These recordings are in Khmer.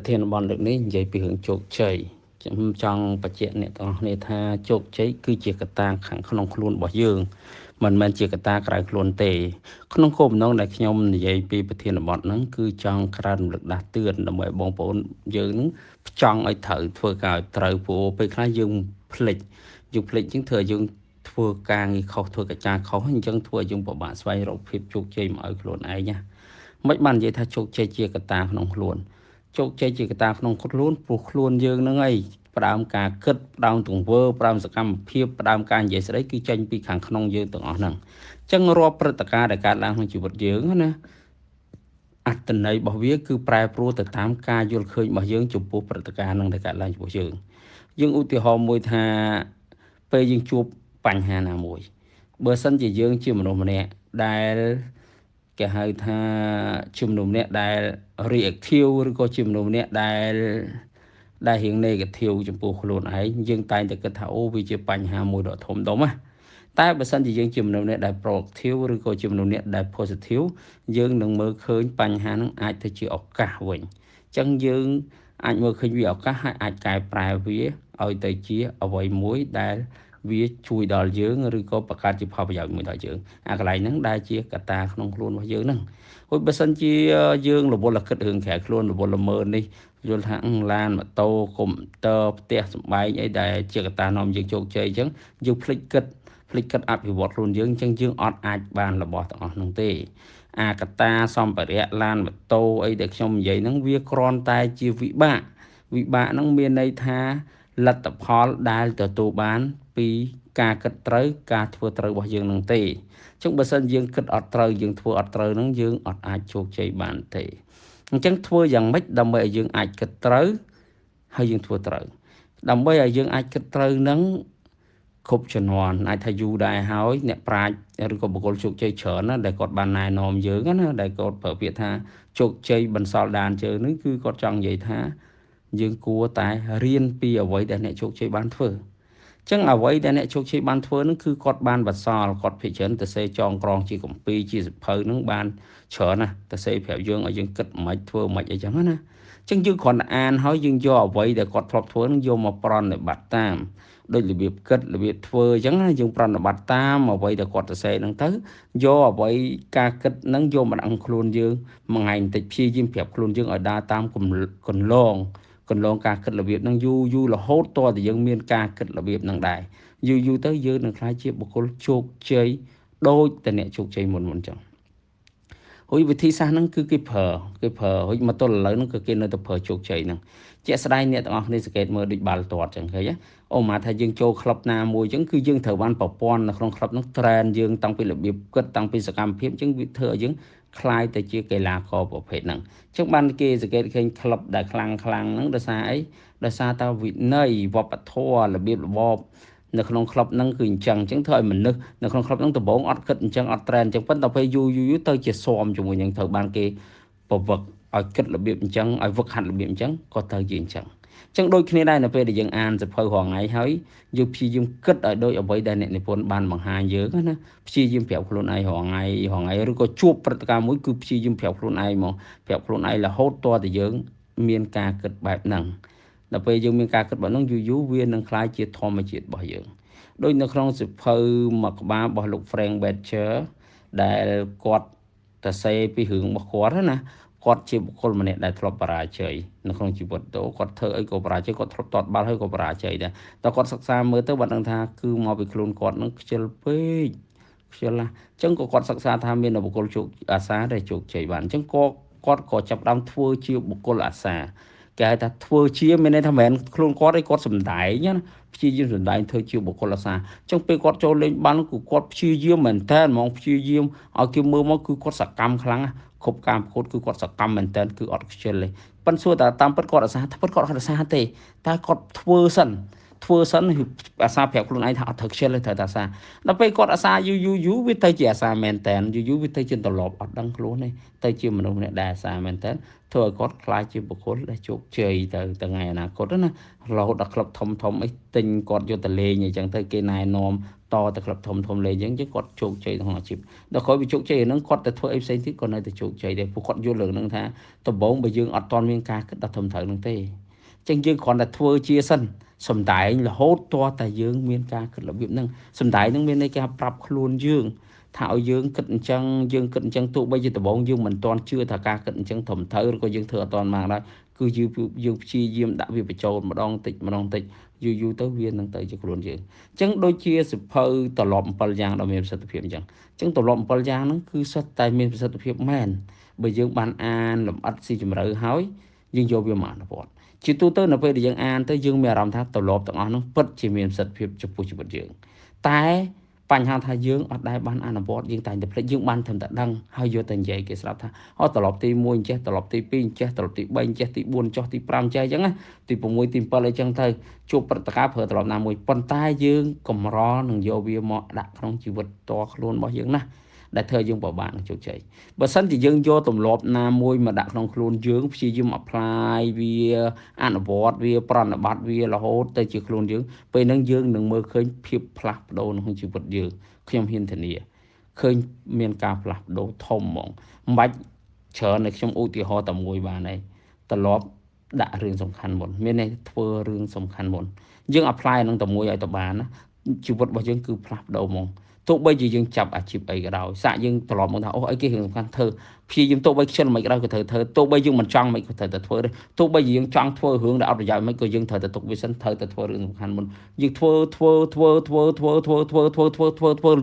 thiên bòn được ní vậy bị hưởng chột chảy trong bạch diện này tao này tha chột cháy cứ chỉ cái ta khẳng không luôn bỏ dương mình chỉ cái ta cái luôn tệ không côm nó lại nhom vậy bị bạch thiên bòn nó cứ trong cái lực đạt tươn là mọi bong bồn dương trong ấy thở thua cả trời phụ bị khai dương phịch chứng thừa dương thua càng khó thua cả cha khó hình chân thua dương bỏ bạn xoay rộng phép chột cháy mà ở luôn ấy nha mấy bạn vậy tha chột cháy chia cái ta không luôn chốt chơi chỉ cái ta không có luôn buộc luôn dương nó ngay làm cả kết làm tụng vơ làm sự cam phiêu làm cả vậy sẽ đấy cái tranh bị khẳng không dương từng năng chân ro tất cả đại cả làm chỉ vật dương nè tình này bảo viết cứ prai pro từ 8K vô khơi bảo dương chụp bộ tất cả năng đại cả làm của dương dương ưu tiên họ mùi thà pe dương chụp bành hà nào mùi bờ sân chỉ dương chưa một đồng nè đại cái hai tha chùm nôm nè đại reactive rồi có chùm nôm nè đại hiện nay cái thiêu chùm bù luôn ấy dương tay từ cái thảo vì chụp bành hà mùi đỏ thôm đó mà tại bữa sáng thì dương chùm nôm nè đại proactive rồi có chùm nôm nè đại positive dương đừng mơ khơi bành hà nó ai tới chịu ọc cả vậy chân dương anh mơ khơi vì ọc cả hai ai cài prai vía ở tới chia ở vậy muối đại vì chui đào dưỡng rồi có bạc cá chụp học giờ mình đào dưỡng cái này nắng đa chia cả ta không luôn bao dưỡng nè hồi bữa sáng chi dưỡng là bộ là kết hưởng khẹt luôn là bộ là mơ đi rồi thằng lan mà tô cùng tơ tia bay ấy đại chia cả ta nằm dưỡng chỗ chơi chứ dùng flick kết áp thì bọt luôn dưỡng chân dưỡng ọt ai bàn là bọt ọt nông tê cả ta xong phải rẽ lan mà tô ấy để trong giấy nắng vía con tai chia vị bạ nắng miền đây tha lật tập họ đai từ tù bán pi ca kết trời ca thua trời bao dương nông tê trong bờ sân dương kết ọt trời dương thua ọt trời nắng dương ọt ai chụp chơi bàn tê chẳng thua rằng mấy đầm bầy dương ai kết trời hay dương thua trời đầm bầy dương ai kết trời nắng khúc chân hoàn ai thay du đại hói nè prai rồi có một con chụp chơi chở nó để cột bàn này nòm dướng á để cột ở việt tha chụp chơi bần sò đàn chơi nó cứ cột tròn vậy tha dương cua tại riêng pi ở vậy để nè chụp chơi bán phở chẳng ở vậy để nè chụp chơi bán phở nó cứ cột bàn bật sò cột phía trên từ xe tròn tròn chỉ còn pi chỉ phở nó bàn chở nè từ xe phèo dương ở dương cất mạch phở mạch ở chẳng á chẳng dương còn an hói dương do vậy để cột phật phở nó vô một pron để bát tam đôi là việc kết là việc phơi chẳng dùng pron là bát tam mà vậy để cột từ xe nó tới do vậy ca kết nó vô mà ăn luôn dương mà ngày tịch chi dương phèo luôn dương ở đa tam còn lon ca kết là việc năng du là hốt to thì dân miền ca kết là việc năng đại du tới dư năng khai chia một con chục chơi đôi tên nè chục chơi một chồng hồi vì thi xa nó cứ cái phở hồi mà tôi là lớn nó cứ cái nơi tập phở chục chơi nè chị sẽ đây nè tao nên sẽ mơ được bàn toạt chẳng thấy ô mà thay dương châu club na mùi chẳng cứ dương thở ban bảo pon là không club nó trend dương tăngpi là việc kết tăng pi sự cam phép chẳng bị thở dương khai tới chia cái là kho bảo vệ nè trước ban kia sẽ cái club đã khlang nó đã xa ấy đã xa tao vị nơi vọt thua là biết vọt nó không club nó cứ chẳng chẳng thời mình nó không club nó từ bốn ọt kết chẳng ọt trend chẳng vẫn tao phải du tới chia xòm cho người nhận thở ban kia bảo vật ở kết là biết chẳng ở vật hẳn là biết chẳng có thời gì chẳng chẳng đôi khi đây là về để dân an sẽ phơi hoàng ấy hỡi dù khi dùng kết ở đôi ở với đây này phun ban bằng hai giới nữa khi dùng phèo luôn ai hoàng ấy rồi có chuột tất cả mỗi cứ khi dùng phèo luôn ai là hốt to thì dưỡng miền ca kết bài nặng là về dùng miền ca kết bài nó du viên năng khai chia thom mà chia bỏ dưỡng đôi nó không sẽ phơi mặc ba bỏ lục phèn bẹt chớ để quạt ta xây bị hưởng một khóa đó nè quạt chỉ một con mà nè đại thọ bà chơi nó không chỉ vật đó quạt thơ ấy của bà chơi quạt thọ tọt ba hơi của bà chơi nè tao quạt sắc xa mới tới bạn đang tha cứ mau bị khôn quạt nó chơi bê chơi là chẳng có quạt sắc xa tham biên là một con chuột xa để chuột chơi bạn chẳng có quạt có chập đam thua chiêu một con xa cái ta thua chia bên đây tham mến khôn quạt đấy quạt sầm đáy nhá chia diêm sầm đáy thôi chiêu một con xa trong pe quạt cho lên bán của quạt chia diêm mình tên mong chia diêm ở kia mưa mà cứ quạt sạc cam khăng khúc cam cốt cứ quạt sạc cam mình tên cứ ọt chơi lên pan xua ta tam bất quạt xa bất quạt xa tê ta quạt thua sân thì xa phèo luôn ai thọ thực chơi lên thời ta xa nó pe quạt xa du với tay chỉ xa mình tên du với tay trên tàu lọp ở đăng luôn này tay chiều mình đâu này đà xa mình tên ធ្វើឲ្យគាត់ខ្លាចជាបុគ្គលដែលជោគជ័យទៅថ្ងៃអនាគតណារហូតដល់ក្លឹបធំអីទិញគាត់យកទៅលេងអញ្ចឹងទៅគេណែនាំតទៅក្លឹបធំលេងអញ្ចឹងគាត់ជោគជ័យក្នុងអាជីពដល់ក្រោយវាជោគជ័យហ្នឹងគាត់ទៅធ្វើអីផ្សេងទៀតក៏នៅតែជោគជ័យដែរពួកគាត់យល់រឿងហ្នឹងថាដំបូងបើយើងអត់ទាន់មានការគិតដល់ត្រឹមត្រូវហ្នឹងទេអញ្ចឹងយើងគ្រាន់តែធ្វើជាសិនសំដែងរហូតតតែយើងមានការគិតរបៀបហ្នឹងសំដែងហ្នឹងមានន័យថាប្រាប់ខ្លួនយើងថាឲ្យយើងគិតអញ្ចឹងទោះបីជាដំបូងយើងមិនទាន់ជឿថាការគិតអញ្ចឹងត្រឹមត្រូវឬក៏យើងធ្វើអត់ទាន់បានដែរគឺយើងព្យាយាមដាក់វាបញ្ចូលម្ដងតិចយូរទៅវានឹងទៅជាខ្លួនយើងអញ្ចឹងដូចជាសិភៅត្រឡប់7យ៉ាងដ៏មានប្រសិទ្ធភាពអញ្ចឹងត្រឡប់7យ៉ាងហ្នឹងគឺសុទ្ធតែមានប្រសិទ្ធភាពមែនបើយើងបានអានលម្អិតស៊ីជម្រៅហើយយើងយកវាមកអនុវត្តជាទូទៅនៅពេលដែលយើងអានទៅយើងមានអារម្មណ៍ថាត្រឡប់ទាំងអស់ហ្នឹងពិតជាមានប្រសិទ្ធភាពចំពោះជីវិតយើងតែបញ្ហាថាយើងអត់ដែលបានអនុវត្តយើងតែងតែភ្លេចយើងបានត្រឹមតែដឹងហើយយកទៅនិយាយគេស្រាប់ថាត្រឡប់ទី1អញ្ចេះត្រឡប់ទី2អញ្ចេះត្រឡប់ទី3អញ្ចេះទី4ចុះទី5អញ្ចេះអញ្ចឹងណាទី6ទី7អីចឹងទៅជួបព្រឹត្តិការណ៍ប្រើត្រឡប់ណាមួយប៉ុន្តែយើងកម្រនឹងយកវាមកដាក់ក្នុងជីវិតតខ្លួនរបស់យើងណាដែលធ្វើយើងពិបាកនឹងជោគជ័យបើសិនជាយើងយកទម្លាប់ណាមួយមកដាក់ក្នុងខ្លួនយើងព្យាយាម apply វាអនុវត្តវាប្រណិប័តវារហូតទៅជាខ្លួនយើងពេលហ្នឹងយើងនឹងមើលឃើញភាពផ្លាស់ប្ដូរក្នុងជីវិតយើងខ្ញុំហ៊ានធានាឃើញមានការផ្លាស់ប្ដូរធំហ្មងមិនបាច់ច្រើនតែខ្ញុំឧទាហរណ៍តែមួយបានហើយត្រឡប់ដាក់រឿងសំខាន់មុនមានន័យធ្វើរឿងសំខាន់មុនយើង apply នឹងតែមួយឲ្យទៅបានណាជីវិតរបស់យើងគឺផ្លាស់ប្ដូរហ្មងទោះបីជាយើងចាប់អាជីពអីក៏ដោយសាក់យើងត្រឡប់មកថាអូអីគេរឿងសំខាន់ធ្វើព្យាយាមទោះបីខ្ជិលមិនក៏ដោយក៏ត្រូវធ្វើទោះបីយើងមិនចង់មិនក៏ត្រូវតែធ្វើដែរទោះបីជាយើងចង់ធ្វើរឿងដែលអត់ប្រយោជន៍មិនក៏យើងត្រូវតែទុកវាសិនត្រូវតែធ្វើរឿងសំខាន់មុនយើងធ្វ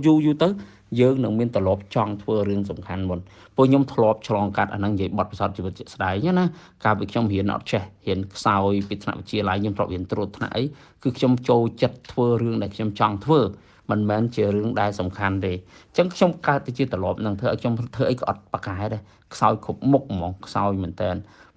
ើយូរទៅយើងនឹងមានត្រឡប់ចង់ធ្វើរឿងសំខាន់មុនព្រោះខ្ញុំធ្លាប់ឆ្លងកាត់អាហ្នឹងនិយាយបទពិសោធន៍ជីវិតជាក់ស្ដែងណាកាលពីខ្ញុំរៀនអត់ចេះរៀនខ្សោយពីថ្នាក់វិទ្យាល័យខ្ញុំធ្លាប់រៀនត្រួតថ្នាក់អីគឺខ្ញុំចូលចិត្តធ្វើរឿងដែលខ្ញុំចង់ធ្វើមិនមែនជារឿងដែលសំខាន់ទេអញ្ចឹងខ្ញុំកើតទៅជាត្រឡប់នឹងធ្វើឲ្យខ្ញុំធ្វើអីក៏អត់ប្រកែដែរខ្សោយគ្រប់មុខហ្មងខ្សោយមែនតើ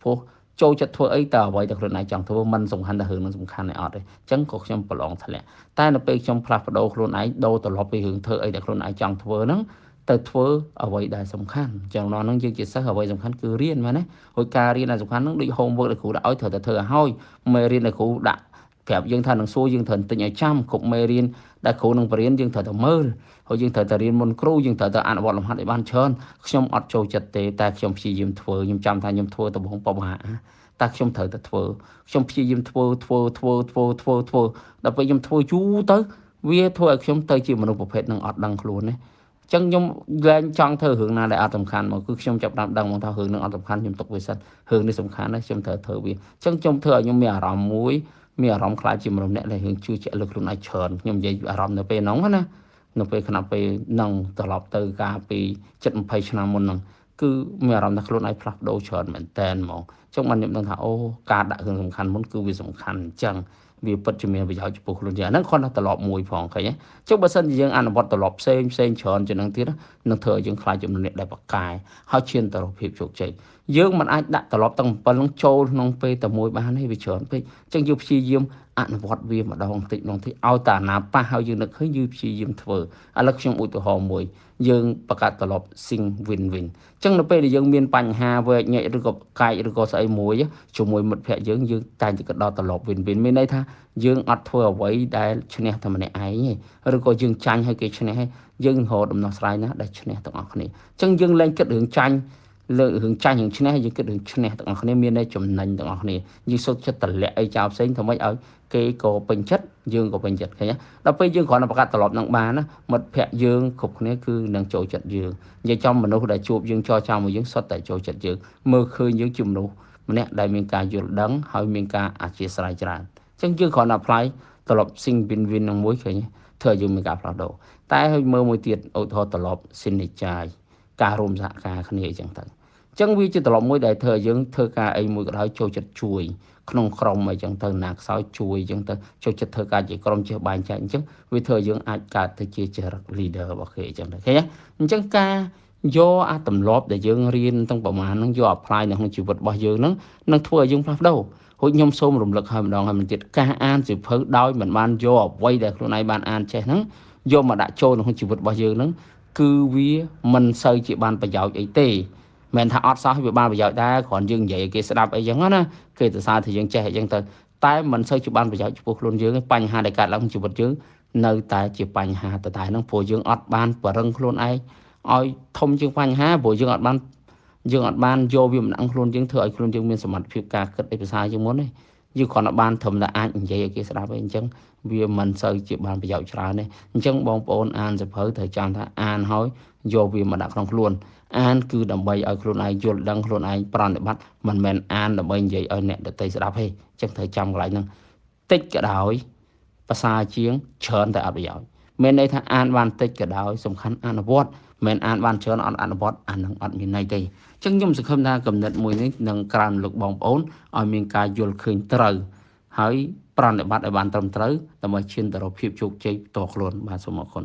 ព្រោះចូលចិត្តធ្វើអីតើអ្វីដែលខ្លួនឯងចង់ធ្វើមិនសំខាន់តែរឿងនឹងសំខាន់ឯអត់ទេអញ្ចឹងក៏ខ្ញុំប្រឡងធ្លាក់តែនៅពេលខ្ញុំផ្លាស់ប្ដូរខ្លួនឯងដូរត្រឡប់ពីរឿងធ្វើអីដែលខ្លួនឯងចង់ធ្វើហ្នឹងទៅធ្វើអ្វីដែលសំខាន់អញ្ចឹងដល់ហ្នឹងយើងជាសិស្សអ្វីសំខាន់គឺរៀនមែនទេហើយការរៀនដែលសំខាន់ហ្នឹងដូច homework ដែលគ្រូដាក់ឲ្យត្រូវតែធ្វើឲ្យហើយមេរៀនដែលគ្រូដាក់ប្រាប់យើងថានឹងសួរយើងត្រូវទិញឲ្យចាំគ្រប់មេរៀនដែលគ្រូនឹងបរៀនយើងត្រូវតែមើលហើយយើងត្រូវតែរៀនមុនគ្រូយើងត្រូវតែអនុវត្តលំហាត់ឲ្យបានច្រើនខ្ញុំអត់ចូលចិត្តទេតែខ្ញុំព្យាយាមធ្វើខ្ញុំចាំថាខ្ញុំធ្វើដំបូងបបហាតែខ្ញុំត្រូវតែធ្វើខ្ញុំព្យាយាមធ្វើដល់ពេលខ្ញុំធ្វើយូរទៅវាធ្វើឲ្យខ្ញុំទៅជាមនុស្សប្រភេទនឹងអត់ដឹងខ្លួនណាចឹងខ្ញុំលែងចង់ធ្វើរឿងណាដែលអត់សំខាន់មកគឺខ្ញុំចាប់តាមដឹងមកថារឿងនឹងអត់សំខាន់ខ្ញុំទុកវាសិនរឿងនេះសំខាន់ណាស់ខ្ញុំត្រូវធ្វើវាចឹងខ្ញុំធ្វើឲ្យខ្ញុំមានអារម្មណ៍មួយមានអារម្មណ៍ខ្លាចជាមនុស្សម្នាក់ដែលរឿងជឿជាក់លើខ្លួនឯងច្រើនខ្ញុំនិយាយអារម្មណ៍នៅពេលហ្នឹងណានៅពេលខណៈពេលហ្នឹងត្រឡប់ទៅកាលពី7-20ឆ្នាំមុនហ្នឹងគឺមានអារម្មណ៍ថាខ្លួនឯងផ្លាស់ប្ដូរច្រើនមែនតែនហ្មងចឹងបានខ្ញុំដឹងថាអូការដាក់រឿងសំខាន់មុនគឺវាសំខាន់អញ្ចឹងវាពិតជាមានប្រយោជន៍ចំពោះខ្លួនយើងអាហ្នឹងគ្រាន់តែត្រឡប់មួយផងឃើញទេចុះបើសិនជាយើងអនុវត្តត្រឡប់ផ្សេងច្រើនជាងហ្នឹងទៀតនឹងធ្វើឲ្យយើងខ្លាចជាមនុស្សដែលបកកាយហើយឈានទៅរកភាពជោគជ័យយើងមិនអាចដាក់ត្រឡប់ទាំង7ហ្នឹងចូលក្នុងពេលតែមួយបានទេវាច្រើនពេកអញ្ចឹងយើងព្យាយាមអនុវត្តវាម្ដងតិចឲ្យតែអាណាប៉ះហើយយើងនឹកឃើញយើងព្យាយាមធ្វើឥឡូវខ្ញុំឧទាហរណ៍មួយយើងបង្កើតត្រឡប់ sing win win អញ្ចឹងនៅពេលដែលយើងមានបញ្ហាវែកញែកឬក៏កាយឬក៏ស្អីមួយជាមួយមិត្តភ័ក្តិយើងតែងតែក៏ដល់ត្រឡប់ win win មានន័យថាយើងអត់ធ្វើអ្វីដែលឈ្នះតែម្នាក់ឯងទេឬក៏យើងចាញ់ឲ្យគេឈ្នះទេយើងរកដំណោះស្រាយណាដែលឈ្នះទាំងអស់គ្នាអញ្ចឹងយើងលែងគិតរឿងចាញ់លើរឿងចាញ់រឿងឈ្នះយើងគិតរឿងឈ្នះទាំងអស់គ្នាមានតែចំណេញទាំងអស់គ្នាយើងសុខចិត្តតម្លាក់អីចោលផ្សេងធ្វើម៉េចឲ្យគេក៏ពេញចិត្តយើងក៏ពេញចិត្តឃើញទេដល់ពេលយើងគ្រាន់តែបង្កើតត្រឡប់នឹងបានណាមិត្តភ័ក្តិយើងគ្រប់គ្នាគឺនឹងចូលចិត្តយើងនិយាយចំមនុស្សដែលជួបយើងចរចាមួយយើងសុទ្ធតែចូលចិត្តយើងមើលឃើញយើងជាមនុស្សម្នាក់ដែលមានការយល់ដឹងហើយមានការអធ្យាស្រ័យច្រើនអញ្ចឹងយើងគ្រាន់តែ apply ត្រឡប់ sing win win នឹងមួយឃើញធ្វើឲ្យយើងមានការផ្លាស់ប្ដូរតែឲ្យមើលមួយទៀតឧទាហរណ៍ត្រឡប់ synergy ការរួមសហការគ្នាអញ្ចឹងទៅចឹងវាជាត្រឡប់មួយដែលធ្វើឲ្យយើងធ្វើការអីមួយក៏ដោយចូលចិត្តជួយក្នុងក្រុមអីចឹងទៅណាខ្សោយជួយអញ្ចឹងទៅចូលចិត្តធ្វើការជាក្រុមចេះបែងចែកអញ្ចឹងវាធ្វើឲ្យយើងអាចកើតទៅជាចរិត leader របស់គេអញ្ចឹងទៅឃើញទេអញ្ចឹងការយកអាទម្លាប់ដែលយើងរៀនទាំងប្រមាណហ្នឹងយក apply នៅក្នុងជីវិតរបស់យើងហ្នឹងនឹងធ្វើឲ្យយើងផ្លាស់ប្ដូរហូចខ្ញុំសូមរំលឹកឲ្យម្ដងហើយម្ដងទៀតការអានសៀវភៅដោយមិនបានយកអ្វីដែលខ្លួនឯងបានអានចេះហ្នឹងយកមកដាក់ចូលក្នុងជីវិតរបស់យើងហ្នឹងគឺវាមិនសូវជាបានប្រយោជន៍អីទេ មិនថាអត់សោះវាបានប្រយោជន៍ដែរគ្រាន់យើងនិយាយឲ្យគេស្ដាប់អីចឹងណាគេទៅសារថាយើងចេះអីចឹងទៅតែមិនសូវជាបានប្រយោជន៍ចំពោះខ្លួនយើងទេបញ្ហាដែលកើតឡើងក្នុងជីវិតយើងនៅតែជាបញ្ហាដដែលហ្នឹងព្រោះយើងអត់បានបរឹងខ្លួនឯងឲ្យធំជាងបញ្ហាព្រោះយើងអត់បានយកវាមិនអង្គខ្លួនយើងធ្វើឲ្យខ្លួនយើងមានសមត្ថភាពការគិតឯភាសាជាងមុនទេយើងគ្រាន់តែបានត្រឹមតែអាចនិយាយឲ្យគេស្ដាប់ឯងអញ្ចឹងវាមិនសូវជាបានប្រយោជន៍ច្រើនទេអញ្ចឹងបងប្អូនអានសៀវភៅត្រូវចាំថាអានហើយយកវាមកដាក់ក្នុងខ្លួនអានគឺដើម្បីឲ្យខ្លួនឯងយល់ដឹងខ្លួនឯងប្រតិបត្តិមិនមែនអានដើម្បីនិយាយឲ្យអ្នកដទៃស្ដាប់ទេអញ្ចឹងត្រូវចាំកន្លែងហ្នឹងតិចក៏ដោយភាសាជាងច្រើនតែអត់ប្រយោជន៍មានន័យថាអានបានតិចក៏ដោយសំខាន់អនុវត្តមិនអានបានច្រើនអត់អនុវត្តអានឹងអត់មានន័យទេអញ្ចឹងខ្ញុំសង្ឃឹមថាកំណត់មួយនេះនឹងក្រើនលោកបងប្អូនឲ្យមានការយល់ឃើញត្រូវហើយប្រតិបត្តិឲ្យបានត្រឹមត្រូវដើម្បីឈានទៅរកភាពជោគជ័យផ្ទាល់ខ្លួនបាទសូមអរគុណ